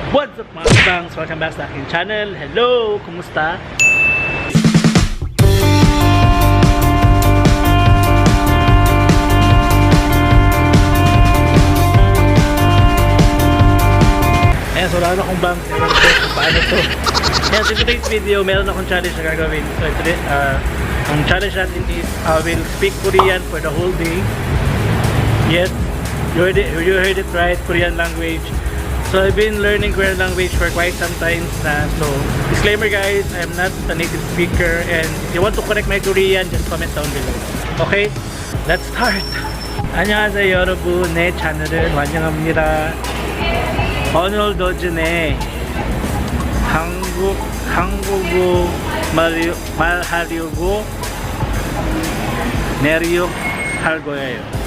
What's up mga kabangs? Welcome back sa aking channel. Hello! Kumusta? Ayan, so wala na akong bangs. Ewan ko kung paano to. Ayan, so today's video, meron akong challenge na gagawin. So today, ang challenge natin is I will speak Korean for the whole day. Yes, you heard it right, Korean language. So I've been learning Korean language for quite some time na. So disclaimer guys, I'm not a native speaker, and if you want to correct my Korean, just comment down below. Okay, let's start. 안녕하세요 여러분, 내 채널을 환영합니다. 오늘도 전에 한국어 말하려고 내력 할 거예요.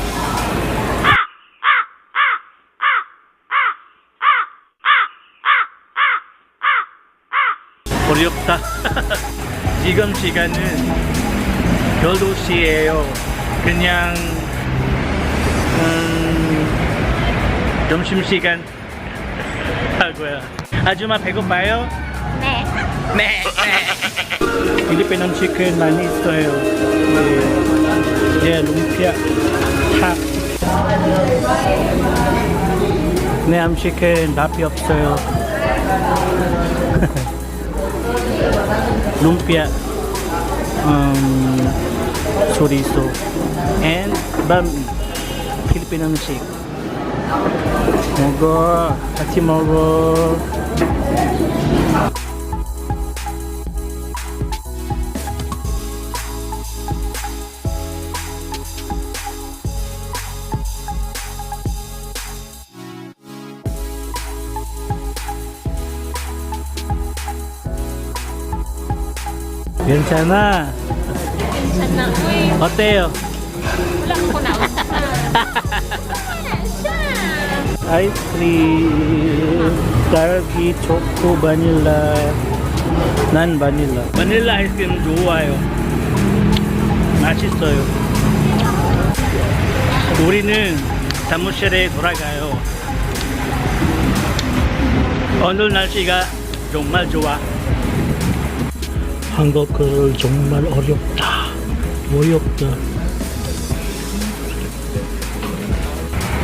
어렵다. 지금 시간은 12시예요. 그냥 점심시간 하고요. 아줌마 배고파요? 네. 네. 필리핀 음식은 많이 있어요. 네, 룸피아, 탁. 네, 음식은 밥이 없어요. lumpia, chorizo, and bami. Filipino 음식. 먹어, 같이 먹어. 괜찮아? 괜찮아. 어때요? wala ko na usa. 아이스크림, 딸기, 초코, 바닐라. 난 바닐라. 바닐라 아이스크림 좋아요. 맛있어요. 우리는 사무실에 돌아가요. 오늘 날씨가 정말 좋아. 한국어를 정말 어렵다. 어렵다.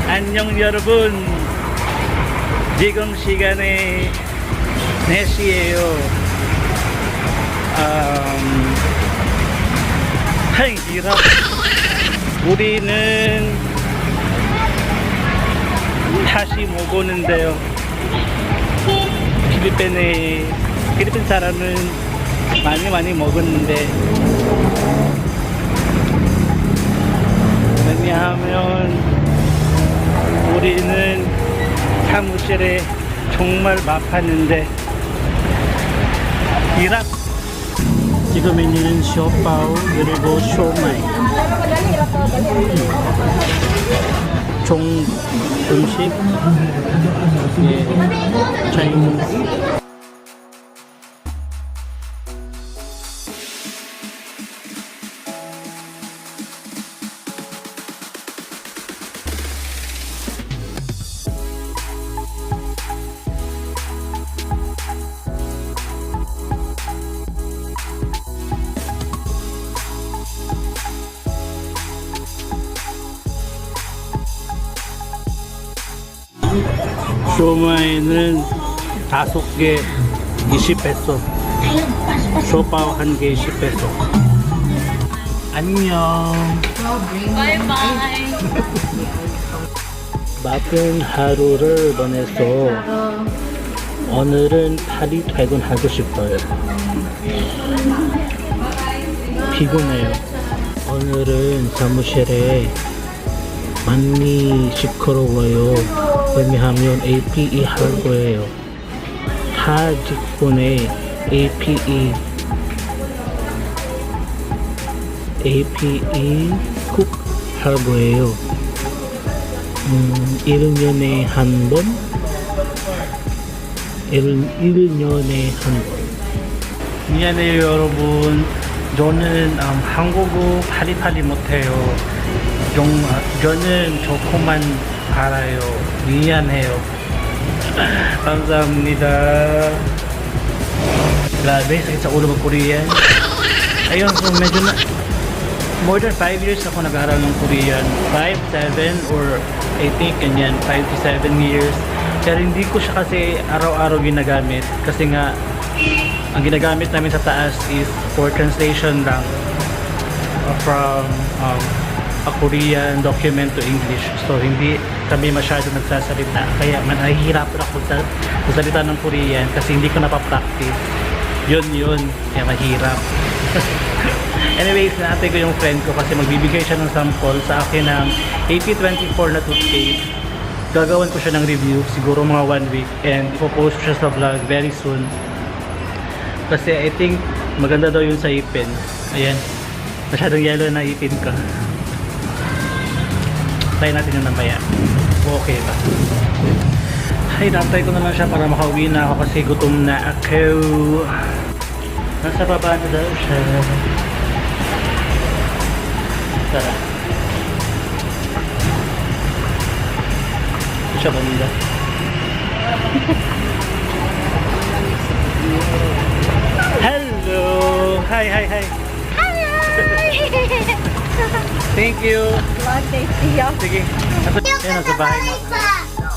안녕 여러분. 지금 시간에 4시에요. 한시라. 우리는 다시 먹었는데요. 필리핀 사람은 많이 먹었는데, 왜냐하면 우리는 사무실에 정말 바빴는데 이랍. 지금 메뉴는 쇼파오 그리고 쇼마이. 종 음식. 예, 차이니즈. 쇼마이는 5개 20페소, 쇼파오 1개 10페소. 안녕. 바이바이. 바쁜 하루를 보내서 오늘은 빨리 퇴근하고 싶어요. 피곤해요. 오늘은 사무실에 많이 시끄러워요. 왜냐하면 APE 할 거예요. 다 직분에 APE 꼭 할 거예요. 1년에 한 번? 1년에 한 번. 미안해요 여러분. 저는 한국어 파리파리 못해요. 저는 조금만 알아요. 미안해요. Kamsahamnida. Grabe, sakit sa ulo mag-Korean. Ayun, so medyo na more than 5 years ako nag-aaral ng Korean. 5, 7, or I think ganyan, 5 to 7 years. Pero hindi ko siya kasi araw-araw ginagamit. Kasi nga, ang ginagamit namin sa taas is for translation lang. From a Korean document to English. So, hindi kami masyado nagsasalita. Kaya nahihirapan ako sa salita ng Korean kasi hindi ko napapractice. Yun. Kaya mahirap. Anyways, naatay ko yung friend ko kasi magbibigay siya ng sample sa akin ng AP24 na toothpaste. Gagawan ko siya ng review, siguro mga 1 week. And ipopost ko siya sa vlog very soon. Kasi I think maganda daw yun sa ipin. Ayan. Masyadong yellow na ipin ko. Try natin yung namaya. Okay ba? Ay, natay ko na lang siya para makauwi na ako kasi gutom na ako. Nasa baba na daw siya. Tara. Ito siya banda. Hello! Hi! Thank you! Sige. Yan, nasa bahay mo.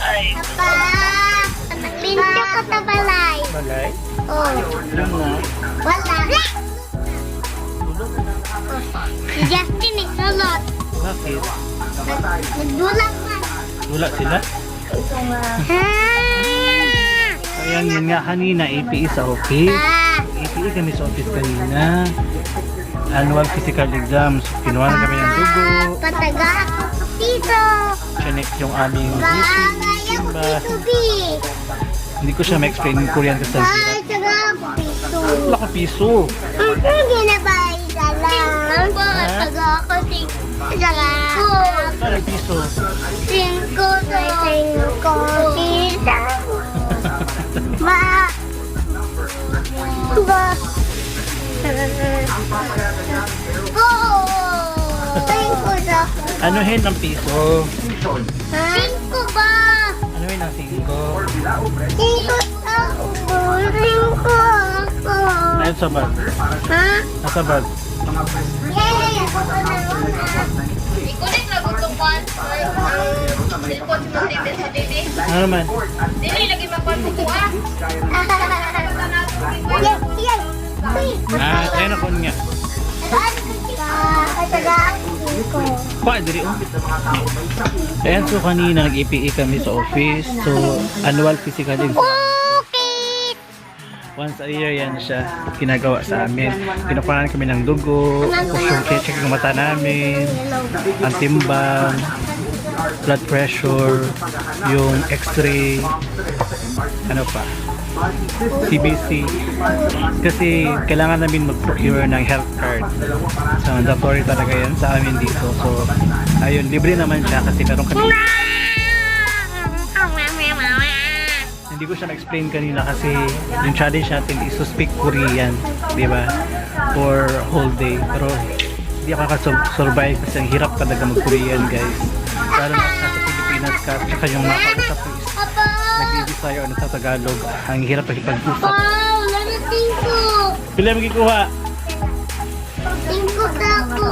Ay! Papa! Naglinsyo ka sa balay. Balay? Oh. Lang na. Wala. Si Justin nagsulot. Bakit? Nagdulang man. Wala sila? Ayan, yun nga kanina, APE sa office. APE kami sa office kanina. Annual physical exams. Kinuha na kami ng dugo. Pataga ako sa piso. Chinek yung aming simba. Hindi ko siya ma-explain in Korean kasi ang hirap. Pataga ako piso. Wala ka piso. Hindi na ba isalang? Pataga ako singko. Wala piso. Singko piso. Ba? Singko daw. Anuhin ang piso? Singko ba? Anuhin ang 5? Singko ako. Singko ako. Ayun sa bag. Ha? Nasa bag. Yay! Ikulit na gutupan. Silpon sa titi sa titi. Ano naman? Dili lagi mapantukuha. Yes, yes. Ayun ako nga. Pa, diri oh. Ayan, so kanina nag-EPE kami sa office. So, annual physical exam. Okay. Once a year yan siya ginagawa sa amin. Pinukuhanan kami ng dugo, tapos yung check ng mata namin, ang timbang, blood pressure, yung x-ray, ano pa, CBC. Kasi kailangan namin mag-procure ng health card. So, mandatory talaga yan sa amin dito. So, ayun, libre naman siya kasi meron kami. Hindi ko siya na-explain kanina kasi yung challenge natin is to speak Korean, di ba? For whole day. Pero hindi ako survive kasi ang hirap talaga mag-Korean, guys. Lalo na nasa Pilipinas ka, tsaka yung makausap ko is nag-i-Bisaya o nasa Tagalog. Ang hirap pakipag-usap. Wow, lalo tingko. Pila magkikuha? Tingko ako.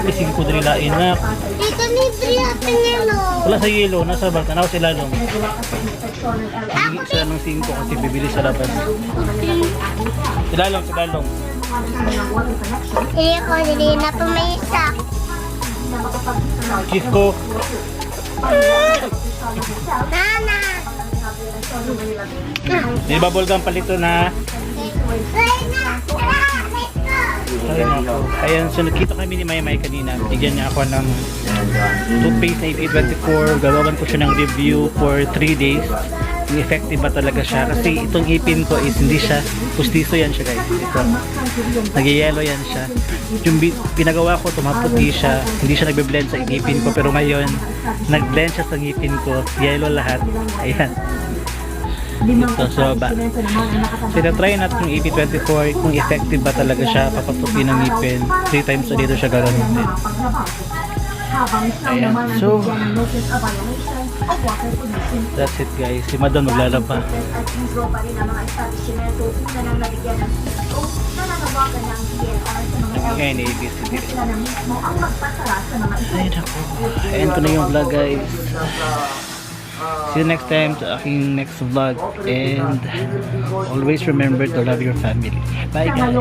Ising ko dali lain na. Dito ni Bria Pinelo. Wala sa yelo, nasa bag. Tanaw sila long. Hindi sila ng 5 kasi bibili sa labas. Sila long. Hindi ko hindi na pumisa. Kiss ko. Nana. May bubble gum palito na. Ayan, so nakita kami ni Maymay kanina. Bigyan niya ako ng toothpaste na AP24. Gagawan ko siya ng review for 3 days. Kung effective ba talaga siya. Kasi itong ipin ko is hindi siya pustiso yan siya, guys. Ito. Nag-yellow yan siya. Yung pinagawa ko, tumaputi siya. Hindi siya nagbe-blend sa ngipin ko. Pero ngayon, nag-blend siya sa ngipin ko. Yellow lahat. Ayan. Ito, so ba. Tinatry natin yung AP24 kung effective ba talaga siya papatupi ng ngipin. 3 times a day siya gagamitin. Ayan. So, that's it guys. Si Madam naglalaba. Ngayon, ABCD. Ay, naku. Ayan ko na yung vlog guys. See you next time sa aking next vlog. And always remember to love your family. Bye guys.